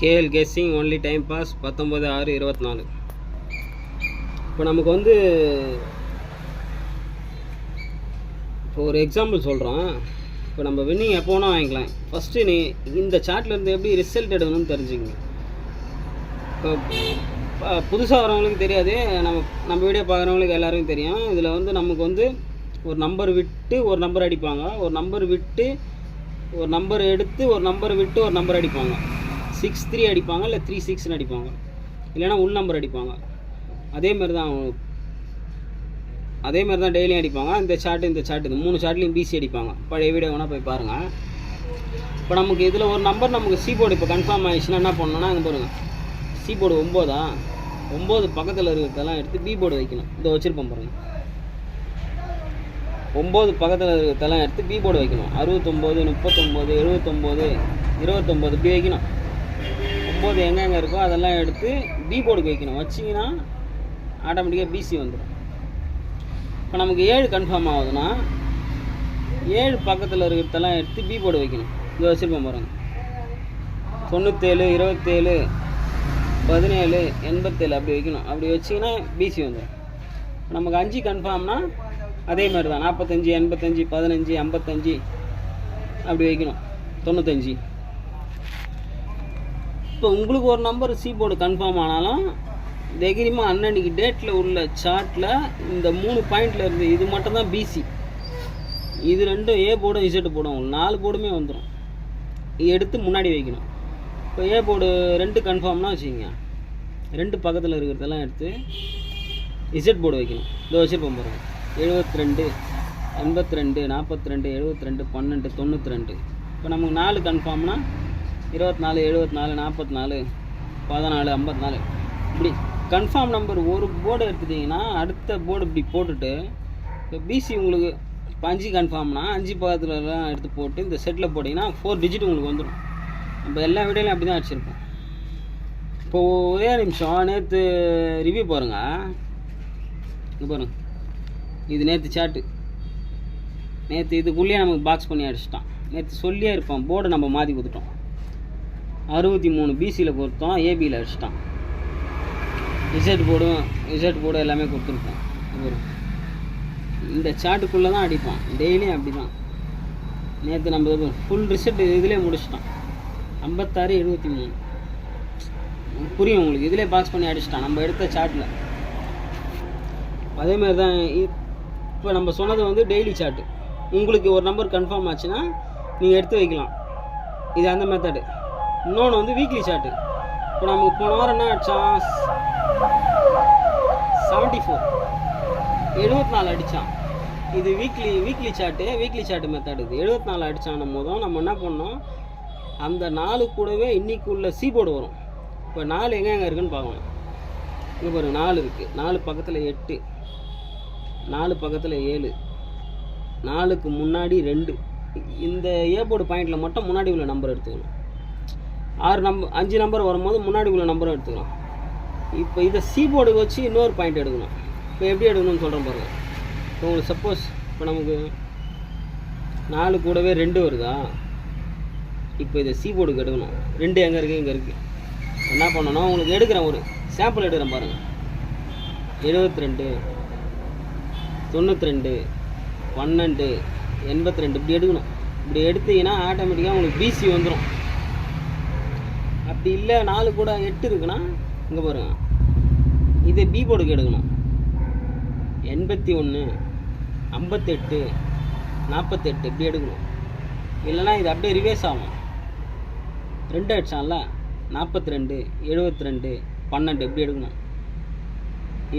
KL guessing only time pass 19/6/24. இப்போ நமக்கு வந்து இப்போ ஒரு எக்ஸாம்பிள் சொல்கிறோம். இப்போ நம்ம வின்னிங் எப்போ வேணால் வாங்கிக்கலாம். ஃபஸ்ட்டு நீ இந்த சார்ட்லேருந்து எப்படி ரிசல்ட் எடுக்கணும்னு தெரிஞ்சுக்கங்க. இப்போ புதுசாக வரவங்களுக்கு தெரியாது, நம்ம வீடியோ பார்க்குறவங்களுக்கு எல்லாருக்கும் தெரியும். இதில் வந்து நமக்கு வந்து ஒரு நம்பர் விட்டு ஒரு நம்பர் அடிப்பாங்க, ஒரு நம்பர் விட்டு ஒரு நம்பர் எடுத்து ஒரு நம்பர் விட்டு ஒரு நம்பர் அடிப்பாங்க. 6-3 அடிப்பாங்க, இல்லை 3-6ன்னு அடிப்பாங்க, இல்லைனா உள் நம்பர் அடிப்பாங்க. அதேமாதிரி தான் டெய்லியும் அடிப்பாங்க. இந்த சார்ட்டு இந்த 3 சார்ட்லேயும் பிசி அடிப்பாங்க. பழைய வீடியோ வேணால் போய் பாருங்கள். இப்போ நமக்கு இதில் ஒரு நம்பர் நமக்கு சி போர்டு இப்போ கன்ஃபார்ம் ஆகிடுச்சுன்னா என்ன பண்ணணும்னா, இங்கே பாருங்கள், சி போர்டு 9 பக்கத்தில் இருக்கிறதெல்லாம் எடுத்து பி போர்டு வைக்கணும். இதை வச்சுருப்போம் பாருங்கள், 9 பக்கத்தில் இருக்கிறதெல்லாம் எடுத்து பி போர்டு வைக்கணும். 69, 39, 79, 29 இப்படி வைக்கணும். 9 எங்கெங்கே இருக்கோ அதெல்லாம் எடுத்து பி போர்டுக்கு வைக்கணும். வச்சிங்கன்னா ஆட்டோமேட்டிக்காக பிசி வந்துடும். இப்போ நமக்கு 7 கன்ஃபார்ம் ஆகுதுன்னா 7 பக்கத்தில் இருக்கிறதெல்லாம் எடுத்து பி போர்டு வைக்கணும். இதை வச்சுருப்போம் பாருங்கள், 97, 27, 17, 87 அப்படி வைக்கணும். அப்படி வச்சிங்கன்னா பிசி வந்துடும். நமக்கு 5 கன்ஃபார்ம்னா அதே மாதிரி தான் 45, 85, 15, 55 அப்படி வைக்கணும். 95. இப்போ உங்களுக்கு ஒரு நம்பர் சி போர்டு கன்ஃபார்ம் ஆனாலும் தைரியமாக அன்னன்னைக்கு டேட்டில் உள்ள சார்ட்டில் இந்த 3 பாயிண்டில் இருந்து இது மட்டும்தான் பிசி, இது ரெண்டும் ஏ போர்டும் இசட் போர்டும் 4 போர்டுமே வந்துடும். எடுத்து முன்னாடி வைக்கணும். இப்போ ஏ போர்டு 2 கன்ஃபார்ம்னா வச்சுக்கோங்க, 2 பக்கத்தில் இருக்கிறதெல்லாம் எடுத்து இசட் போர்டு வைக்கணும். இதை வச்சுருப்போம் பாருங்கள், 72, 82, 42, 72, 12, 92. இப்போ நமக்கு 4 கன்ஃபார்ம்னா 24, 74, 44, 14, 54 இப்படி கன்ஃபார்ம் நம்பர் ஒரு போர்டு எடுத்துட்டிங்கன்னா அடுத்த போர்டு இப்படி போட்டுட்டு, இப்போ பிசி உங்களுக்கு 5 கன்ஃபார்ம்னா 5 பக்கத்துலலாம் எடுத்து போட்டு இந்த செட்டில் போட்டிங்கன்னா 4 டிஜிட் உங்களுக்கு வந்துடும். நம்ம எல்லா வீடியோலையும் அப்படி தான் அடிச்சிருப்போம். இப்போது ஒரே நிமிஷம் நேற்று ரிவ்யூ பாருங்கள். இங்கே பாருங்கள், இது நேற்று சார்ட்டு. நேற்று இதுக்குள்ளேயே நமக்கு பாக்ஸ் பண்ணி அடிச்சிட்டான். நேற்று சொல்லியே இருப்பான், போர்டு நம்ம மாற்றி கொடுத்துட்டோம். 63 பிசியில் கொடுத்தோம், ஏபியில் அடிச்சிட்டான். இசட் போர்டு எல்லாமே கொடுத்துருப்போம். இந்த சார்ட்டுக்குள்ளே தான் அடிப்பான் டெய்லியும். அப்படி தான் நேற்று நம்ம ஃபுல் ரிசல்ட் இதிலே முடிச்சிட்டான். 56, 73 புரியும் உங்களுக்கு. இதிலே பாக்ஸ் பண்ணி அடிச்சிட்டான் நம்ம எடுத்த சார்ட்டில். அதேமாதிரி தான் இப்போ நம்ம சொன்னது வந்து டெய்லி சார்ட்டு. உங்களுக்கு ஒரு நம்பர் கன்ஃபார்ம் ஆச்சுன்னா நீங்கள் எடுத்து வைக்கலாம். இது அந்த மெத்தடு. இன்னொன்று வந்து வீக்லி சார்ட்டு. இப்போ நமக்கு போன வாரம் என்ன அடித்தான், 74, 74 அடித்தான். இது வீக்லி சார்ட்டு மெத்தட். இது 74 அடித்தான போதும் நம்ம என்ன பண்ணோம், அந்த 4 கூடவே இன்னைக்கு உள்ள சி போர்டு வரும். இப்போ 4 எங்கே இருக்குன்னு பார்க்கணும். இங்கே பாருங்கள், 4 இருக்குது, 4 பக்கத்தில் 8, 4 பக்கத்தில் 7, 4க்கு முன்னாடி 2. இந்த ஏ போர்டு பாயிண்டில் மட்டும் முன்னாடி உள்ள நம்பர் எடுத்துக்கணும். 5 நம்பர் வரும்போது முன்னாடி உள்ள நம்பரும் எடுத்துக்கலாம். இப்போ இதை சி போர்டு வச்சு இன்னொரு பாயிண்ட் எடுக்கணும். இப்போ எப்படி எடுக்கணும்னு சொல்கிறேன் பாருங்கள். இப்போ உங்களுக்கு சப்போஸ் இப்போ நமக்கு 4 கூடவே 2 வருதா, இப்போ இதை சி போர்டுக்கு எடுக்கணும். 2 எங்கே இருக்குது, இங்கே இருக்குது. என்ன பண்ணணும், உங்களுக்கு எடுக்கிறேன், ஒரு சாம்பிள் எடுக்கிறேன் பாருங்கள். 72, 92, 12, 82 இப்படி எடுக்கணும். இப்படி எடுத்தீங்கன்னா ஆட்டோமேட்டிக்காக உங்களுக்கு பிசி வந்துடும். அப்படி இல்லை 4 கூட 8 இருக்குன்னா இங்கே பாருங்கள், இதை பி போர்டுக்கு எடுக்கணும். 81, 58, 48 இப்படி எடுக்கணும். இல்லைனா இது அப்படியே ரிவேர்ஸ் ஆகும். 2 அடிச்சான்ல, 42, 72, 12 இப்படி எடுக்கணும்.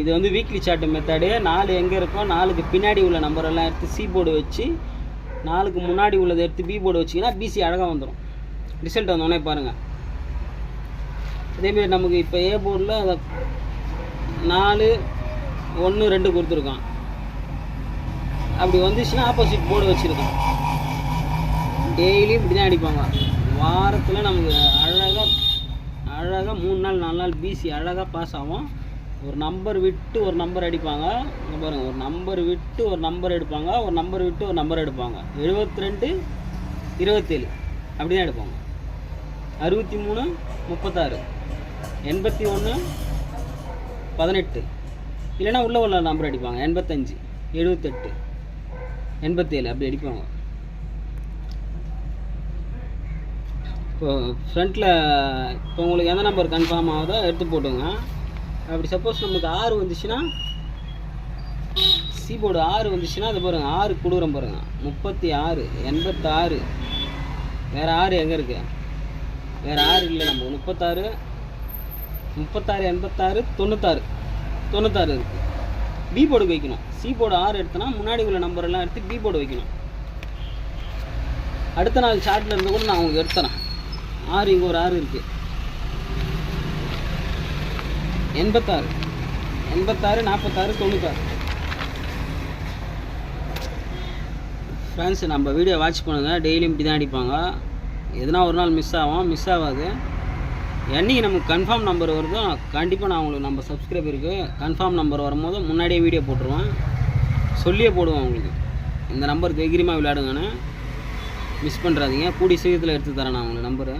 இது வந்து வீக்லி சார்ட் மெத்தடு. 4 எங்கே இருக்கோ 4க்கு பின்னாடி உள்ள நம்பரெல்லாம் எடுத்து சி போர்டு வச்சு 4க்கு முன்னாடி உள்ளதை எடுத்து பி போர்டு வச்சிங்கன்னா பிசி அழகாக வந்துடும். ரிசல்ட் வந்தோடனே பாருங்கள். அதேமாரி நமக்கு இப்போ ஏ போர்டில் 4, 1, 2 கொடுத்துருக்கான். அப்படி வந்துச்சுன்னா ஆப்போசிட் போர்டு வச்சுருக்கான். டெய்லியும் இப்படி தான் அடிப்பாங்க. வாரத்தில் நமக்கு அழகாக 3 நாள் 4 நாள் பிசி அழகாக பாஸ் ஆகும். ஒரு நம்பர் விட்டு ஒரு நம்பர் அடிப்பாங்க. இங்கே பாருங்கள், ஒரு நம்பர் விட்டு ஒரு நம்பர் எடுப்பாங்க, ஒரு நம்பர் விட்டு ஒரு நம்பர் எடுப்பாங்க. 72, 27 அப்படி தான் எடுப்பாங்க. 63 36 81 18 இல்லைன்னா உள்ள நம்பர் அடிப்பாங்க 85 78 87 அப்படி அடிப்பாங்க. இப்போ ஃப்ரண்ட்டில் இப்போ உங்களுக்கு எந்த நம்பர் கன்ஃபார்ம் ஆகுதோ எடுத்து போட்டுங்க. அப்படி சப்போஸ் நமக்கு 6 வந்துச்சுன்னா, சீபோர்டு 6 வந்துச்சுன்னா அது பாருங்கள் 6 கொடுக்குறோம் பாருங்கள் 36 86. வேறு 6 எங்கே இருக்குது? வேறு 6 இல்லை. நம்ம 36 86 96 இருக்குது. பி போர்டு வைக்கணும். சி போர்டு 6 எடுத்தனா முன்னாடி உள்ள நம்பரெல்லாம் எடுத்து பி போர்டு வைக்கணும். அடுத்த நாள் சார்ட்டில் இருந்து கூட நான் உங்களுக்கு எடுத்துறேன். 6 இங்கே ஒரு 6 இருக்குது. 86 46 96 ஃப்ரெண்ட்ஸ், நம்ம வீடியோ வாட்ச் பண்ணுங்கள். டெய்லியும் இப்படி தான் அடிப்பாங்க. எதுனா ஒரு நாள் மிஸ் ஆகாது. என்றைக்கு நமக்கு கன்ஃபார்ம் நம்பர் வருதோ கண்டிப்பாக நான் உங்களுக்கு நம்ம சப்ஸ்கிரைபருக்கு கன்ஃபார்ம் நம்பர் வரும்போது முன்னாடியே வீடியோ போட்டுருவேன். சொல்லியே போடுவேன் உங்களுக்கு. இந்த நம்பர் தைரியமாக விளையாடுங்கன்னு மிஸ் பண்ணுறாதீங்க. கூடி சீக்கிரத்தில் எடுத்து தரேன் நான் உங்களுக்கு நம்பரு.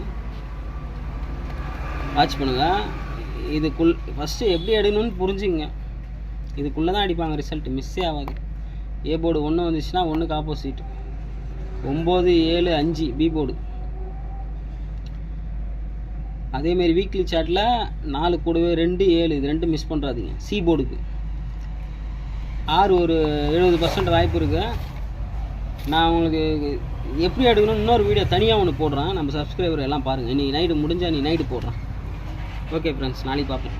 வாட்ச் பண்ணுங்கள். ஃபஸ்ட்டு எப்படி எடுக்கணும்னு புரிஞ்சுங்க. இதுக்குள்ளே தான் அடிப்பாங்க. ரிசல்ட் மிஸ்ஸே ஆகாது. ஏ போர்டு 1 வந்துச்சுன்னா 1க்கு ஆப்போசிட் 9 7 5 பி போர்டு. அதேமாரி வீக்லி சார்ட்டில் 4 கூடவே 2 7 இது 2 மிஸ் பண்ணுறாதீங்க. சி போர்டுக்கு 6 ஒரு 70% வாய்ப்பு இருக்குது. நான் உங்களுக்கு எப்படி எடுக்கணும்னு இன்னொரு வீடியோ தனியாக ஒன்று போடுறேன். நம்ம சப்ஸ்கிரைபர் எல்லாம் பாருங்கள். இன்றைக்கி நைட்டு முடிஞ்சால் நைட்டு போடுறேன். ஓகே ஃப்ரெண்ட்ஸ், நாளைக்கு பார்ப்போம்.